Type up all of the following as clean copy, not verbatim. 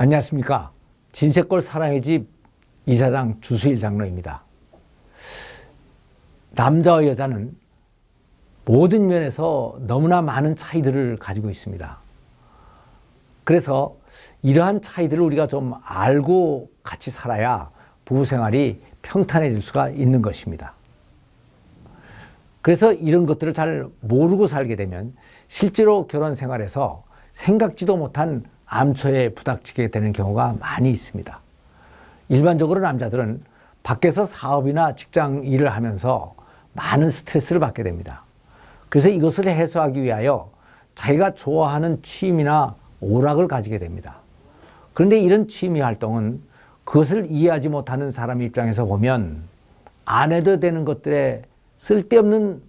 안녕하십니까. 진세골 사랑의 집 이사장 주수일 장로입니다. 남자와 여자는 모든 면에서 너무나 많은 차이들을 가지고 있습니다. 그래서 이러한 차이들을 우리가 좀 알고 같이 살아야 부부 생활이 평탄해질 수가 있는 것입니다. 그래서 이런 것들을 잘 모르고 살게 되면 실제로 결혼 생활에서 생각지도 못한 암초에 부닥치게 되는 경우가 많이 있습니다. 일반적으로 남자들은 밖에서 사업이나 직장 일을 하면서 많은 스트레스를 받게 됩니다. 그래서 이것을 해소하기 위하여 자기가 좋아하는 취미나 오락을 가지게 됩니다. 그런데 이런 취미 활동은 그것을 이해하지 못하는 사람 입장에서 보면 안 해도 되는 것들에 쓸데없는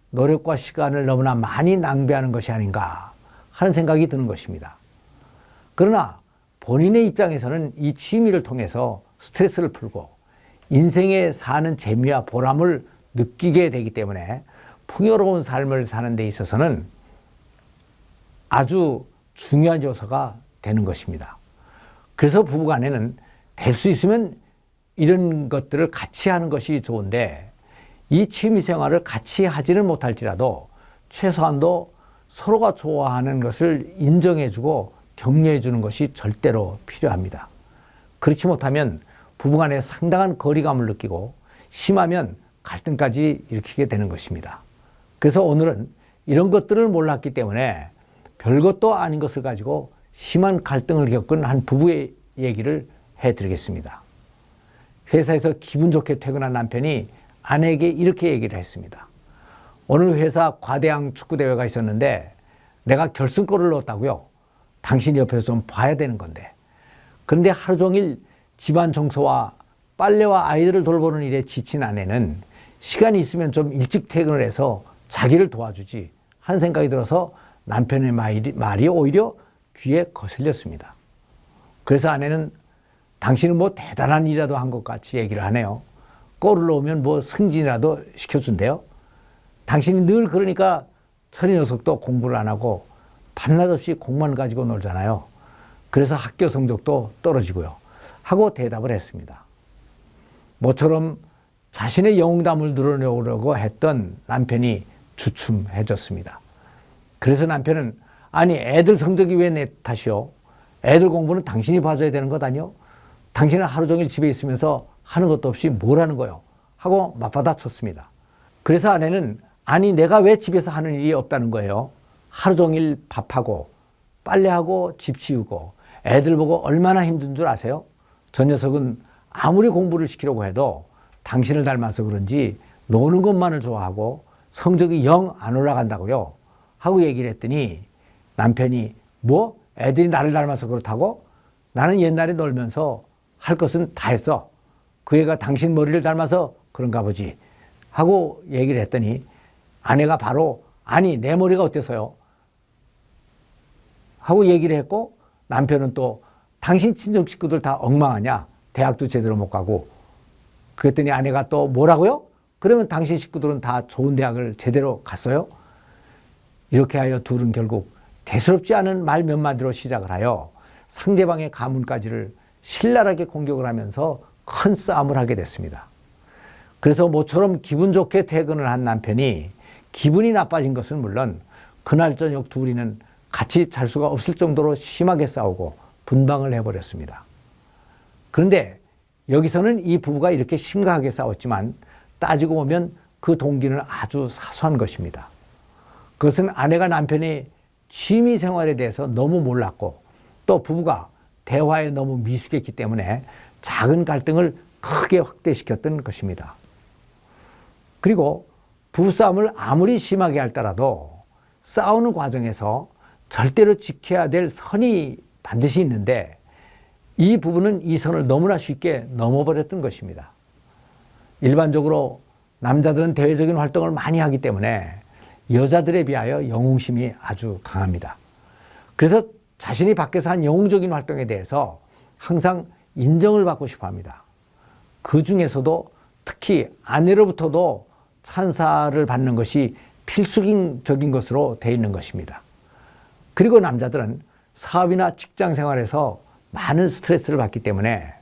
노력과 시간을 너무나 많이 낭비하는 것이 아닌가 하는 생각이 드는 것입니다. 그러나 본인의 입장에서는 이 취미를 통해서 스트레스를 풀고 인생에 사는 재미와 보람을 느끼게 되기 때문에 풍요로운 삶을 사는 데 있어서는 아주 중요한 요소가 되는 것입니다. 그래서 부부간에는 될 수 있으면 이런 것들을 같이 하는 것이 좋은데 이 취미생활을 같이 하지는 못할지라도 최소한도 서로가 좋아하는 것을 인정해주고 격려해주는 것이 절대로 필요합니다. 그렇지 못하면 부부간에 상당한 거리감을 느끼고 심하면 갈등까지 일으키게 되는 것입니다. 그래서 오늘은 이런 것들을 몰랐기 때문에 별것도 아닌 것을 가지고 심한 갈등을 겪은 한 부부의 얘기를 해드리겠습니다. 회사에서 기분 좋게 퇴근한 남편이 아내에게 이렇게 얘기를 했습니다. 오늘 회사 과대항 축구대회가 있었는데 내가 결승골을 넣었다고요. 당신 옆에서 좀 봐야 되는 건데. 그런데 하루 종일 집안 청소와 빨래와 아이들을 돌보는 일에 지친 아내는 시간이 있으면 좀 일찍 퇴근을 해서 자기를 도와주지 하는 생각이 들어서 남편의 말이 오히려 귀에 거슬렸습니다. 그래서 아내는 당신은 뭐 대단한 일이라도 한 것 같이 얘기를 하네요. 골을 넣으면 뭐 승진이라도 시켜준대요. 당신이 늘 그러니까 철이 녀석도 공부를 안 하고 밤낮 없이 공만 가지고 놀잖아요. 그래서 학교 성적도 떨어지고요. 하고 대답을 했습니다. 모처럼 자신의 영웅담을 드러내려고 했던 남편이 주춤해졌습니다. 그래서 남편은 아니 애들 성적이 왜 내 탓이요? 애들 공부는 당신이 봐줘야 되는 것 아니요? 당신은 하루 종일 집에 있으면서 하는 것도 없이 뭘 하는 거요? 하고 맞받아쳤습니다. 그래서 아내는 아니 내가 왜 집에서 하는 일이 없다는 거예요? 하루 종일 밥하고 빨래하고 집 치우고 애들 보고 얼마나 힘든 줄 아세요? 저 녀석은 아무리 공부를 시키려고 해도 당신을 닮아서 그런지 노는 것만을 좋아하고 성적이 영 안 올라간다고요. 하고 얘기를 했더니 남편이 뭐 애들이 나를 닮아서 그렇다고? 나는 옛날에 놀면서 할 것은 다 했어. 그 애가 당신 머리를 닮아서 그런가 보지. 하고 얘기를 했더니 아내가 바로 아니 내 머리가 어때서요? 하고 얘기를 했고 남편은 또 당신 친정 식구들 다 엉망하냐? 대학도 제대로 못 가고. 그랬더니 아내가 또 뭐라고요? 그러면 당신 식구들은 다 좋은 대학을 제대로 갔어요? 이렇게 하여 둘은 결국 대수롭지 않은 말 몇 마디로 시작을 하여 상대방의 가문까지를 신랄하게 공격을 하면서 큰 싸움을 하게 됐습니다. 그래서 모처럼 기분 좋게 퇴근을 한 남편이 기분이 나빠진 것은 물론 그날 저녁 둘이는 같이 잘 수가 없을 정도로 심하게 싸우고 분방을 해버렸습니다. 그런데 여기서는 이 부부가 이렇게 심각하게 싸웠지만 따지고 보면 그 동기는 아주 사소한 것입니다. 그것은 아내가 남편의 취미 생활에 대해서 너무 몰랐고 또 부부가 대화에 너무 미숙했기 때문에 작은 갈등을 크게 확대시켰던 것입니다. 그리고 부부싸움을 아무리 심하게 할더라도 싸우는 과정에서 절대로 지켜야 될 선이 반드시 있는데 이 부부는 이 선을 너무나 쉽게 넘어버렸던 것입니다. 일반적으로 남자들은 대외적인 활동을 많이 하기 때문에 여자들에 비하여 영웅심이 아주 강합니다. 그래서 자신이 밖에서 한 영웅적인 활동에 대해서 항상 인정을 받고 싶어 합니다. 그 중에서도 특히 아내로부터도 찬사를 받는 것이 필수적인 것으로 되어 있는 것입니다. 그리고 남자들은 사업이나 직장 생활에서 많은 스트레스를 받기 때문에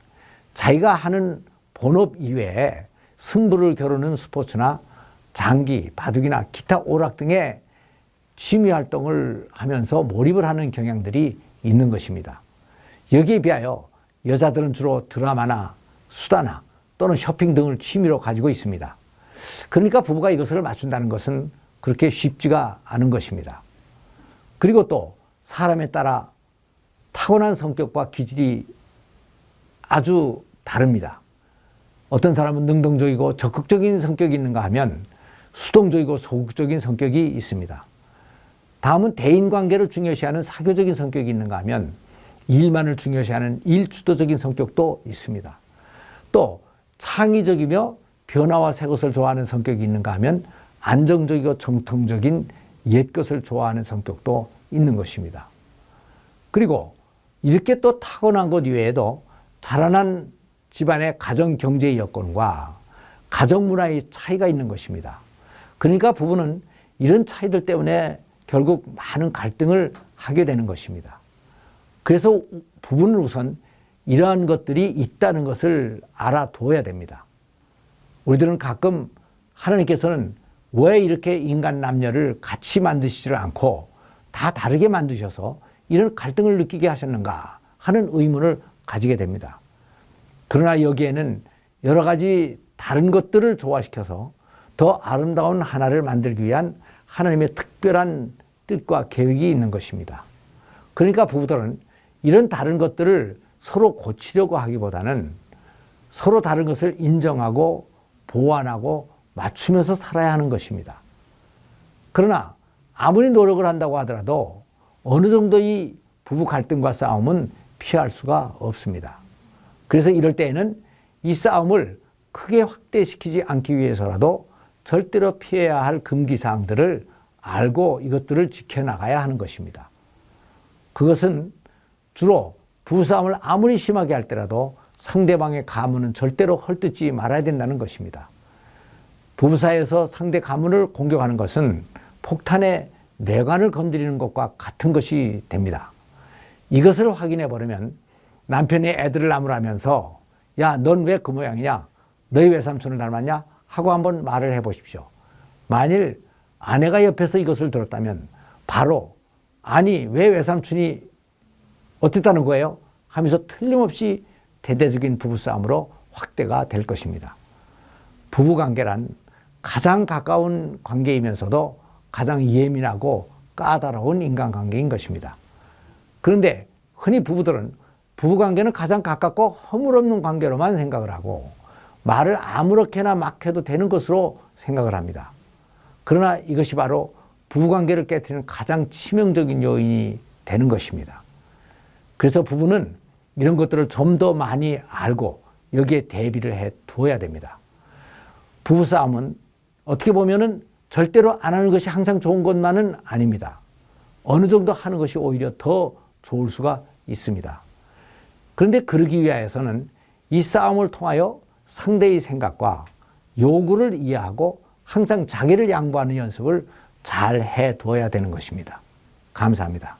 자기가 하는 본업 이외에 승부를 겨루는 스포츠나 장기, 바둑이나 기타 오락 등의 취미 활동을 하면서 몰입을 하는 경향들이 있는 것입니다. 여기에 비하여 여자들은 주로 드라마나 수다나 또는 쇼핑 등을 취미로 가지고 있습니다. 그러니까 부부가 이것을 맞춘다는 것은 그렇게 쉽지가 않은 것입니다. 그리고 또 사람에 따라 타고난 성격과 기질이 아주 다릅니다. 어떤 사람은 능동적이고 적극적인 성격이 있는가 하면 수동적이고 소극적인 성격이 있습니다. 다음은 대인관계를 중요시하는 사교적인 성격이 있는가 하면 일만을 중요시하는 일주도적인 성격도 있습니다. 또 창의적이며 변화와 새 것을 좋아하는 성격이 있는가 하면 안정적이고 정통적인 옛 것을 좋아하는 성격도 있는 것입니다. 그리고 이렇게 또 타고난 것 이외에도 자라난 집안의 가정 경제 여건과 가정 문화의 차이가 있는 것입니다. 그러니까 부부는 이런 차이들 때문에 결국 많은 갈등을 하게 되는 것입니다. 그래서 부부는 우선 이러한 것들이 있다는 것을 알아둬야 됩니다. 우리들은 가끔 하나님께서는 왜 이렇게 인간 남녀를 같이 만드시지를 않고 다 다르게 만드셔서 이런 갈등을 느끼게 하셨는가 하는 의문을 가지게 됩니다. 그러나 여기에는 여러 가지 다른 것들을 조화시켜서 더 아름다운 하나를 만들기 위한 하나님의 특별한 뜻과 계획이 있는 것입니다. 그러니까 부부들은 이런 다른 것들을 서로 고치려고 하기보다는 서로 다른 것을 인정하고 보완하고 맞추면서 살아야 하는 것입니다. 그러나 아무리 노력을 한다고 하더라도 어느 정도의 부부 갈등과 싸움은 피할 수가 없습니다. 그래서 이럴 때에는 이 싸움을 크게 확대시키지 않기 위해서라도 절대로 피해야 할 금기사항들을 알고 이것들을 지켜나가야 하는 것입니다. 그것은 주로 부부싸움을 아무리 심하게 할 때라도 상대방의 가문은 절대로 헐뜯지 말아야 된다는 것입니다. 부부 사이에서 상대 가문을 공격하는 것은 폭탄의 내관을 건드리는 것과 같은 것이 됩니다. 이것을 확인해 버리면 남편이 애들을 나무라면서 야, 넌 왜 그 모양이냐? 너희 외삼촌을 닮았냐? 하고 한번 말을 해 보십시오. 만일 아내가 옆에서 이것을 들었다면 바로 아니 왜 외삼촌이 어땠다는 거예요? 하면서 틀림없이 대대적인 부부싸움으로 확대가 될 것입니다. 부부관계란 가장 가까운 관계이면서도 가장 예민하고 까다로운 인간관계인 것입니다. 그런데 흔히 부부들은 부부관계는 가장 가깝고 허물없는 관계로만 생각을 하고 말을 아무렇게나 막 해도 되는 것으로 생각을 합니다. 그러나 이것이 바로 부부관계를 깨트리는 가장 치명적인 요인이 되는 것입니다. 그래서 부부는 이런 것들을 좀 더 많이 알고 여기에 대비를 해 두어야 됩니다. 부부싸움은 어떻게 보면은 절대로 안 하는 것이 항상 좋은 것만은 아닙니다. 어느 정도 하는 것이 오히려 더 좋을 수가 있습니다. 그런데 그러기 위해서는 이 싸움을 통하여 상대의 생각과 요구를 이해하고 항상 자기를 양보하는 연습을 잘 해 두어야 되는 것입니다. 감사합니다.